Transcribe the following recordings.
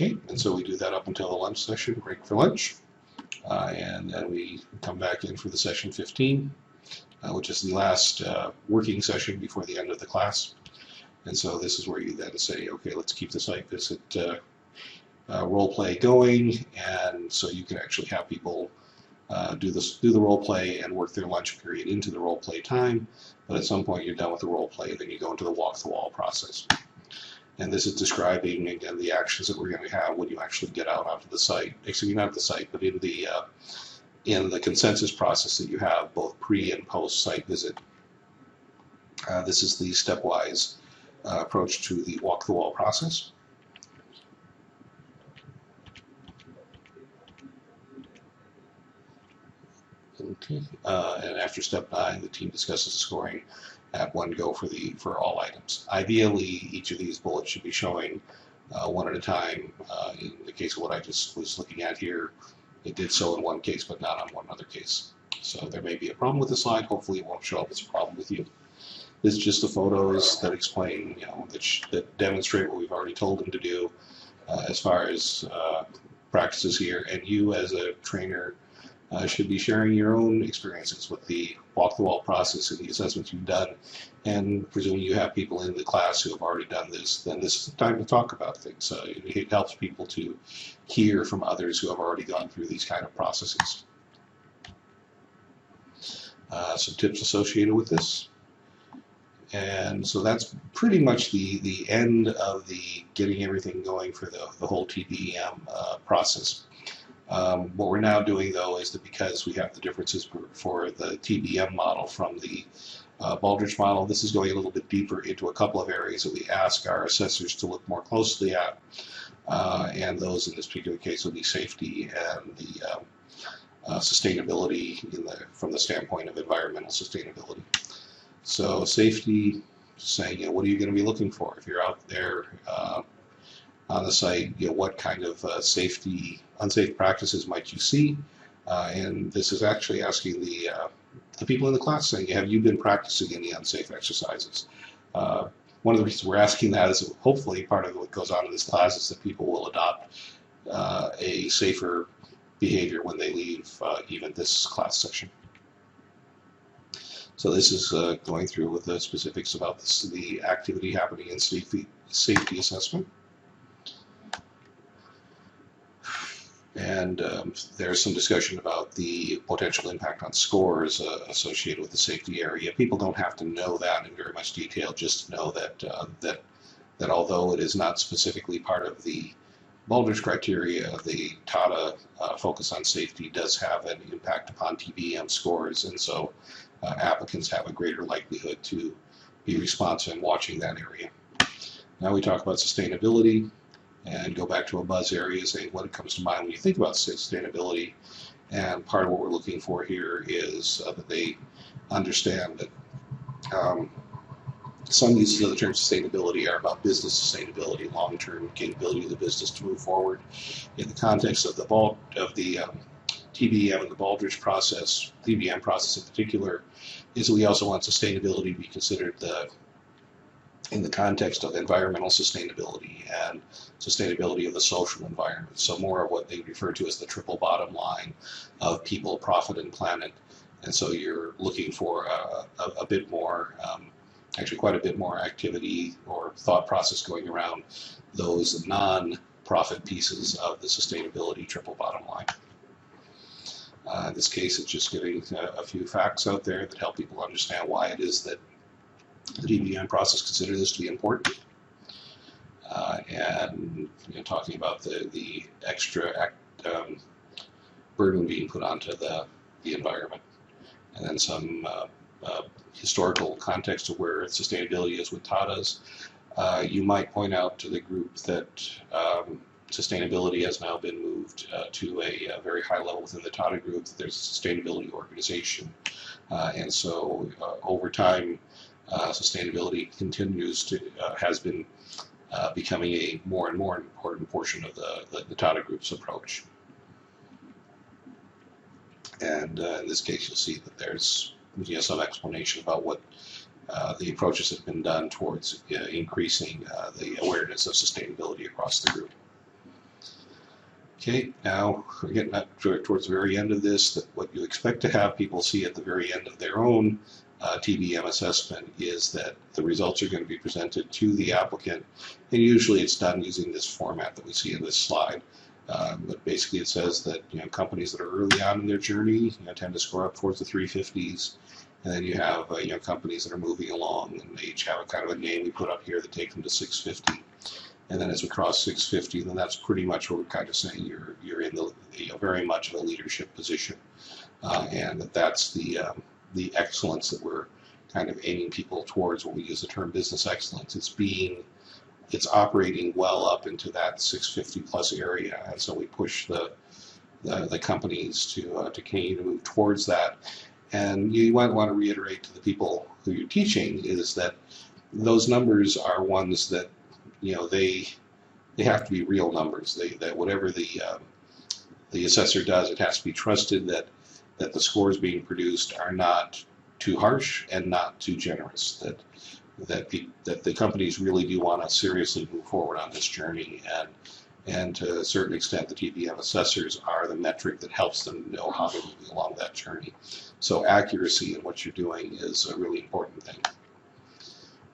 Okay, and so we do that up until the lunch session, break for lunch, and then we come back in for the session 15, which is the last working session before the end of the class. And so this is where you then say, okay, let's keep the site visit role play going, and so you can actually have people do the role play and work their lunch period into the role play time. But at some point you're done with the role play, then you go into the walk the wall process. And this is describing, again, the actions that we're going to have when you actually get out onto the site. Actually, not the site, but in the consensus process that you have, both pre and post site visit. This is the stepwise approach to the walk the wall process. Okay. And after step 9, the team discusses the scoring at one go for all items. Ideally, each of these bullets should be showing one at a time. In the case of what I just was looking at here, it did so in one case, but not on one other case. So there may be a problem with the slide. Hopefully, it won't show up as a problem with you. This is just the photos that explain, that demonstrate what we've already told them to do as far as practices here. And you, as a trainer, should be sharing your own experiences with the walk-the-wall process and the assessments you've done. And presuming you have people in the class who have already done this, then this is the time to talk about things. It helps people to hear from others who have already gone through these kind of processes. Some tips associated with this. And so that's pretty much the end of the getting everything going for the whole TBEM process. What we're now doing, though, is that because we have the differences for the TBEM model from the Baldrige model, this is going a little bit deeper into a couple of areas that we ask our assessors to look more closely at. And those in this particular case will be safety and the sustainability from the standpoint of environmental sustainability. So safety, saying, what are you going to be looking for if you're out there on the site? What kind of unsafe practices might you see? And this is actually asking the people in the class, saying, have you been practicing any unsafe exercises? One of the reasons we're asking that is hopefully part of what goes on in this class is that people will adopt a safer behavior when they leave even this class session. So this is going through with the specifics about the activity happening in safety assessment. And there's some discussion about the potential impact on scores associated with the safety area. People don't have to know that in very much detail, just to know that that although it is not specifically part of the Baldrige criteria, the Tata focus on safety does have an impact upon TBEM scores, and so applicants have a greater likelihood to be responsive and watching that area. Now we talk about sustainability and go back to a buzz area, saying what comes to mind when you think about sustainability. And part of what we're looking for here is that they understand that some uses of the term sustainability are about business sustainability, long-term capability of the business to move forward. In the context of the TBEM and the Baldrige process, TBEM process in particular, is that we also want sustainability to be considered in the context of environmental sustainability and sustainability of the social environment. So more of what they refer to as the triple bottom line of people, profit, and planet. And so you're looking for a bit more, actually quite a bit more activity or thought process going around those non-profit pieces of the sustainability triple bottom line. In this case, it's just giving a few facts out there that help people understand why it is that the TBEM process considers this to be important, and talking about the extra burden being put onto the environment, and then some historical context of where sustainability is with Tatas. You might point out to the group that sustainability has now been moved to a very high level within the Tata group. There's a sustainability organization, and so over time, sustainability has been becoming a more and more important portion of the Tata group's approach. And in this case, you'll see that there's some explanation about what the approaches have been done towards increasing the awareness of sustainability across the group. Okay, now we're getting up towards the very end of this, that what you expect to have people see at the very end of their own TBEM assessment is that the results are going to be presented to the applicant, and usually it's done using this format that we see in this slide. But basically it says that companies that are early on in their journey tend to score up towards the 350s, and then you have companies that are moving along and they each have a kind of a name we put up here that take them to 650. And then as we cross 650, then that's pretty much what we're kind of saying you're in the very much of a leadership position, and that's the excellence that we're kind of aiming people towards when we use the term business excellence. It's operating well up into that 650 plus area, and so we push the companies to continue to move towards that. And you might want to reiterate to the people who you're teaching is that those numbers are ones that they have to be real numbers. That whatever the assessor does, it has to be trusted that the scores being produced are not too harsh and not too generous. That the companies really do want to seriously move forward on this journey, and to a certain extent, the TBEM assessors are the metric that helps them know how to move along that journey. So accuracy in what you're doing is a really important thing.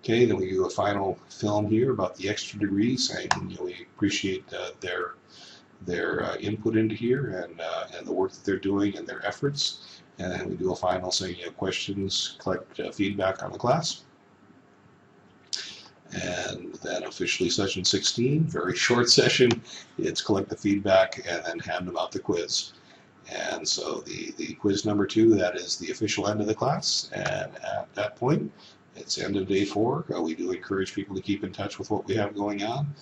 Okay, then we do a final film here about the extra degrees, saying we appreciate their input into here and the work that they're doing and their efforts. And then we do a final saying questions, collect feedback on the class. And then officially session 16, very short session, it's collect the feedback and then hand them out the quiz. And so the quiz number 2, that is the official end of the class. And at that point, it's end of day 4. We do encourage people to keep in touch with what we have going on.